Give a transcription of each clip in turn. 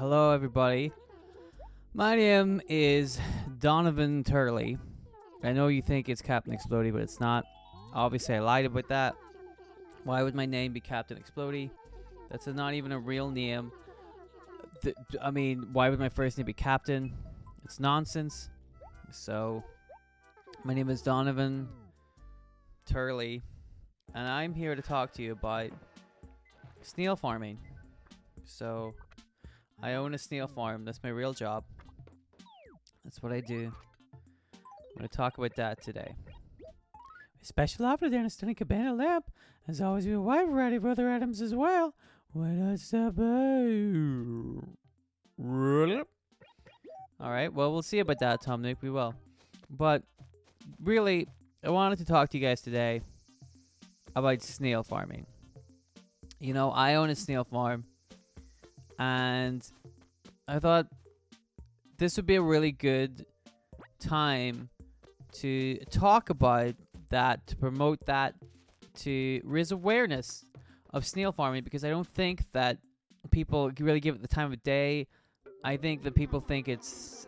Hello, everybody. My name is Donovan Turley. I know you think it's Captain Explody, but it's not. Obviously, I lied about that. Why would my name be Captain Explody? That's not even a real name. Why would my first name be Captain? It's nonsense. So, my name is Donovan Turley, and I'm here to talk to you about snail farming. So, I own a snail farm. That's my real job. That's what I do. I'm going to talk about that today. A special offer there in a stunning cabana lamp. As always, we have a wide variety of other items as well. Why not stop by? Alright, well, we'll see about that, Tom Nook. We will. But, really, I wanted to talk to you guys today about snail farming. You know, I own a snail farm. And I thought this would be a really good time to talk about that, to promote that, to raise awareness of snail farming, because I don't think that people really give it the time of day. I think that people think it's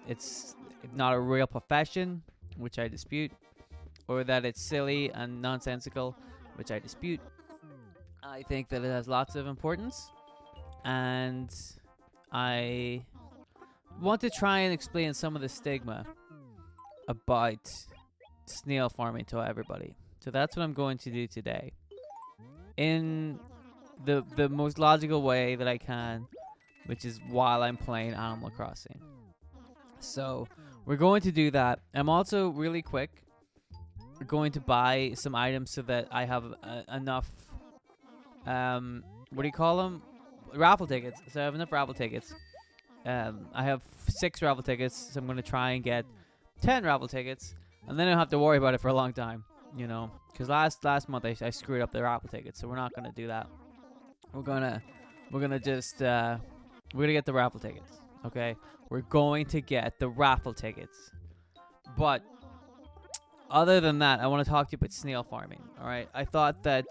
not a real profession, which I dispute, or that it's silly and nonsensical, which I dispute. I think that it has lots of importance. And I want to try and explain some of the stigma about snail farming to everybody. So that's what I'm going to do today, in the most logical way that I can, which is while I'm playing Animal Crossing. So we're going to do that. I'm also really quick going to buy some items so that I have enough what do you call them? Raffle tickets. So I have enough raffle tickets. I have 6 raffle tickets, so I'm going to try and get 10 raffle tickets, and then I don't have to worry about it for a long time, you know, because last month I screwed up the raffle tickets, so we're not going to do that. We're gonna just we're gonna get the raffle tickets, okay? We're going to get the raffle tickets. But other than that, I want to talk to you about snail farming. All right, I thought that,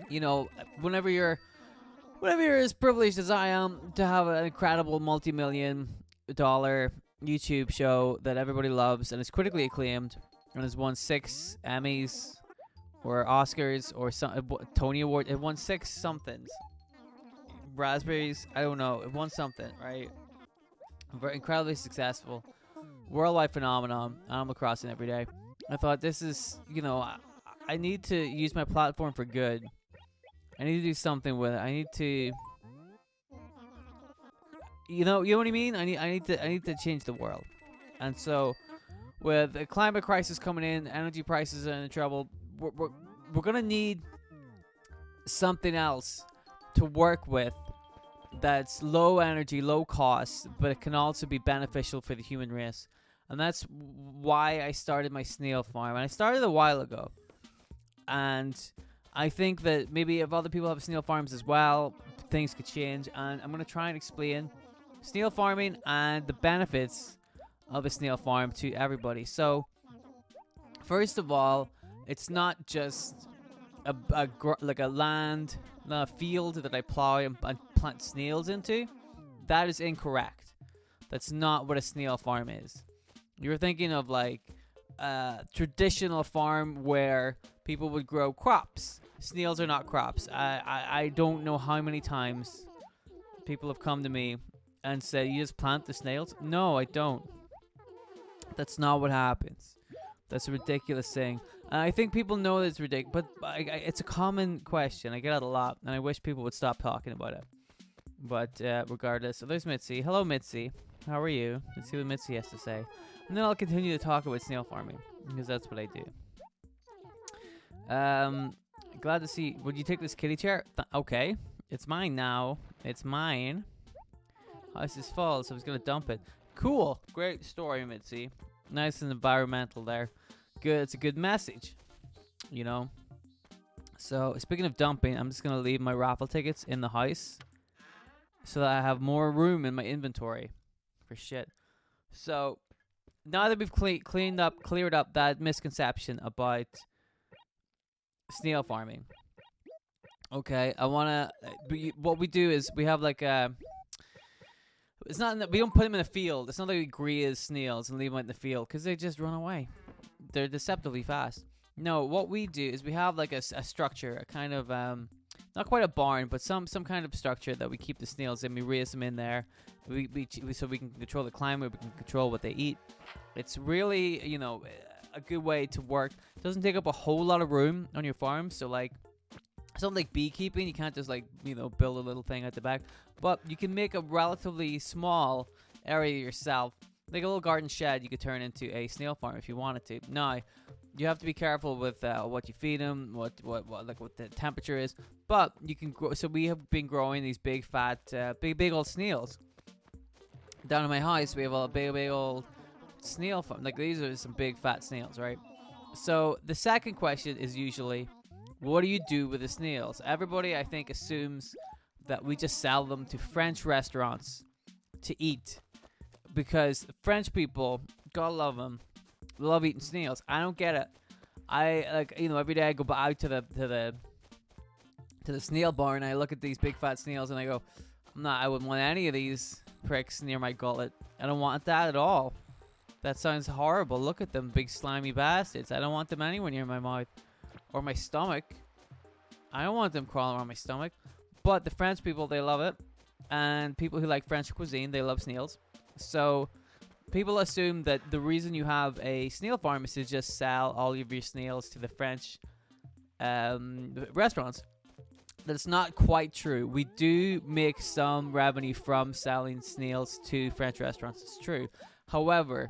you know, whenever you're as privileged as I am to have an incredible multi-million-dollar YouTube show that everybody loves and is critically acclaimed and has won 6 Emmys or Oscars or Tony Award, it won 6 somethings. Raspberries, I don't know, it won something, right? Very incredibly successful, worldwide phenomenon. Animal Crossing every day. I thought, this is, you know, I need to use my platform for good. I need to do something with it. I need to, you know what I mean? I need to change the world. And so, with the climate crisis coming in, energy prices are in trouble. We're gonna need something else to work with that's low energy, low cost, but it can also be beneficial for the human race. And that's why I started my snail farm. And I started a while ago. And I think that maybe if other people have snail farms as well, things could change. And I'm going to try and explain snail farming and the benefits of a snail farm to everybody. So, first of all, it's not just like a land, a field that I plow and plant snails into. That is incorrect. That's not what a snail farm is. You're thinking of like a traditional farm where people would grow crops. Snails are not crops. I don't know how many times people have come to me and said, you just plant the snails? No, I don't. That's not what happens. That's a ridiculous thing. And I think people know that it's ridiculous, but it's a common question. I get it a lot, and I wish people would stop talking about it. But regardless, so there's Mitzi. Hello, Mitzi. How are you? Let's see what Mitzi has to say. And then I'll continue to talk about snail farming, because that's what I do. Glad to see. Would you take this kitty chair? Okay. It's mine now. It's mine. House is full, so I was going to dump it. Cool. Great story, Mitzi. Nice and environmental there. Good. It's a good message, you know. So, speaking of dumping, I'm just going to leave my raffle tickets in the house so that I have more room in my inventory for shit. So, now that we've cleared up that misconception about snail farming, okay, I want to, what we do is we have like a It's not. We don't put them in a field. It's not like we graze snails and leave them out in the field because they just run away. They're deceptively fast. No, what we do is we have like a structure, a kind of not quite a barn, but some kind of structure that we keep the snails in. We raise them in there. So we can control the climate. We can control what they eat. It's really, you know, a good way to work. It doesn't take up a whole lot of room on your farm. So like something like beekeeping, you can't just like, you know, build a little thing at the back, but you can make a relatively small area yourself, like a little garden shed. You could turn into a snail farm if you wanted to. Now, you have to be careful with what you feed them, what the temperature is. But you can grow. So we have been growing these big fat, big old snails. Down in my house, we have a big old snail farm. Like these are some big fat snails, right? So the second question is usually, what do you do with the snails? Everybody, I think, assumes that we just sell them to French restaurants to eat, because French people, God love them, love eating snails. I don't get it. I like, you know, every day I go out to the snail bar and I look at these big fat snails and I go, I wouldn't want any of these pricks near my gullet. I don't want that at all. That sounds horrible. Look at them, big slimy bastards. I don't want them anywhere near my mouth or my stomach. I don't want them crawling around my stomach. But the French people, they love it. And people who like French cuisine, they love snails. So people assume that the reason you have a snail farm is to just sell all of your snails to the French restaurants. That's not quite true. We do make some revenue from selling snails to French restaurants. It's true. However,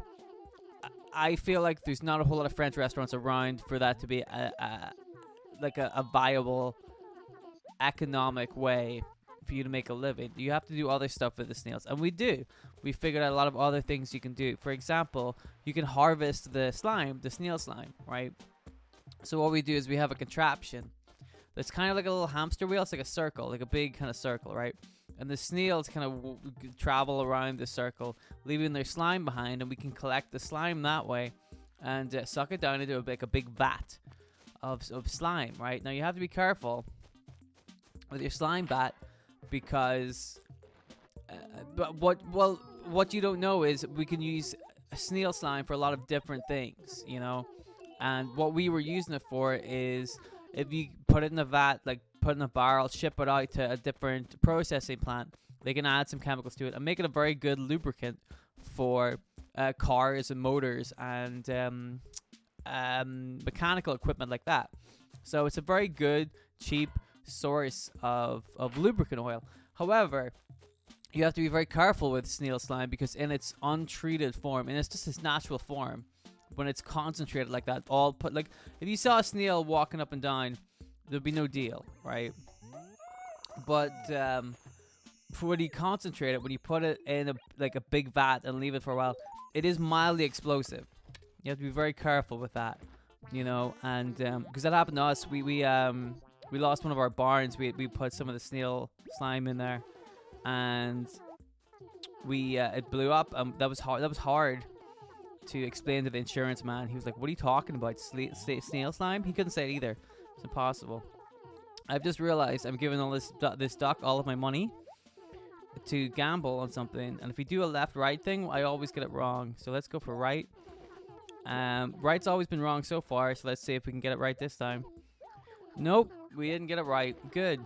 I feel like there's not a whole lot of French restaurants around for that to be a viable economic way for you to make a living. You have to do other stuff with the snails, and we do. We figured out a lot of other things you can do. For example, you can harvest the slime, the snail slime, right? So what we do is we have a contraption that's kind of like a little hamster wheel. It's like a circle, like a big kind of circle, right? And the snails kind of travel around the circle, leaving their slime behind, and we can collect the slime that way and suck it down into a big vat of slime, right? Now you have to be careful with your slime vat, because but what you don't know is we can use snail slime for a lot of different things, you know. And what we were using it for is, if you put it in a vat, like put it in a barrel, ship it out to a different processing plant, they can add some chemicals to it and make it a very good lubricant for cars and motors and mechanical equipment like that. So it's a very good, cheap source of lubricant oil. However, you have to be very careful with snail slime, because in its untreated form, and it's just its natural form, when it's concentrated like that, if you saw a snail walking up and down, there'd be no deal, right? But when you concentrate it, when you put it in a big vat and leave it for a while, it is mildly explosive. You have to be very careful with that, you know. And because that happened to us, we lost one of our barns. We put some of the snail slime in there, and it blew up. That was hard to explain to the insurance man. He was like, "What are you talking about? Snail slime?" He couldn't say it either. It's impossible. I've just realized I'm giving all this duck all of my money to gamble on something, and if we do a left-right thing, I always get it wrong. So let's go for right. Right's always been wrong so far, so let's see if we can get it right this time. Nope, we didn't get it right. Good.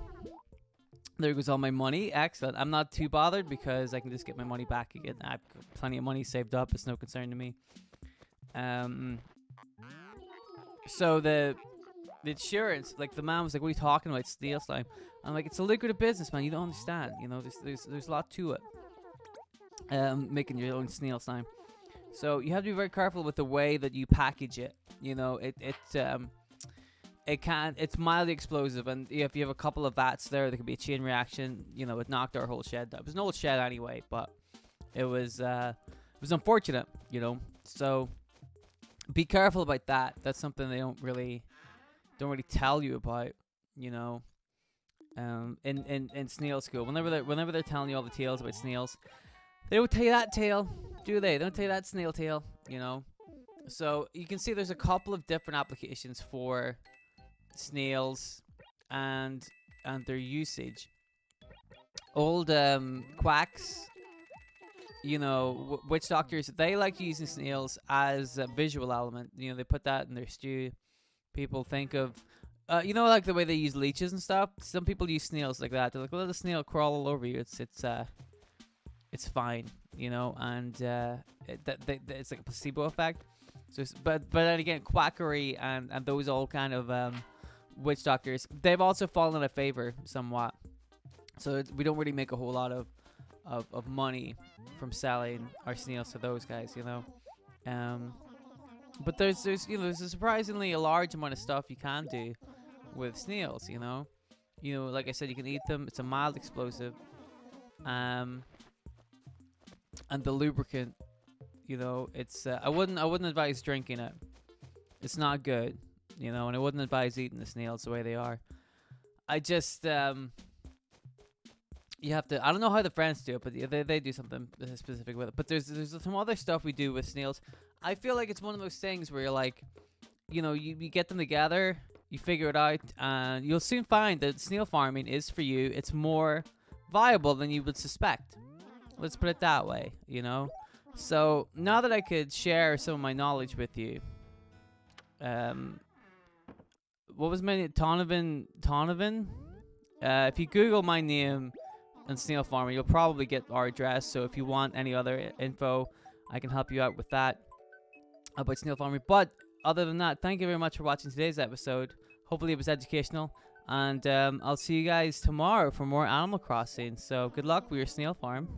There goes all my money. Excellent. I'm not too bothered because I can just get my money back again. I've got plenty of money saved up. It's no concern to me. So the insurance, like the man was like, "What are you talking about? Snail slime?" I'm like, "It's a lucrative business, man. You don't understand. You know, there's a lot to it. Making your own snail slime. So you have to be very careful with the way that you package it. You know, it's mildly explosive, and if you have a couple of vats there could be a chain reaction. You know, it knocked our whole shed down. It was an old shed anyway, but it was unfortunate, you know. So be careful about that. That's something they don't really tell you about, you know. In snail school, whenever they're telling you all the tales about snails, they don't tell you that tale, do they? They don't tell you that snail tale, you know. So you can see there's a couple of different applications for snails and their usage. Old quacks witch doctors, they like using snails as a visual element. They put that in their stew. People think of, like the way they use leeches and stuff. Some people use snails like that. They're like, let the snail crawl all over you. It's fine, and it's like a placebo effect. So, but then again, quackery and those old kind of witch doctors, they've also fallen out of favor somewhat. So we don't really make a whole lot of money from selling our snails to those guys, But there's a surprisingly a large amount of stuff you can do with snails, like I said, you can eat them. It's a mild explosive, and the lubricant, it's I wouldn't advise drinking it. It's not good, and I wouldn't advise eating the snails the way they are. I just you have to. I don't know how the French do it, but they do something specific with it. But there's some other stuff we do with snails. I feel like it's one of those things where you're like, you get them together, you figure it out, and you'll soon find that snail farming is for you. It's more viable than you would suspect. Let's put it that way, So now that I could share some of my knowledge with you, what was my name? Tonovan? If you Google my name and snail farmer, you'll probably get our address. So if you want any other info, I can help you out with that about snail farming. But other than that, thank you very much for watching today's episode. Hopefully it was educational, and I'll see you guys tomorrow for more Animal Crossing. So good luck with your snail farm.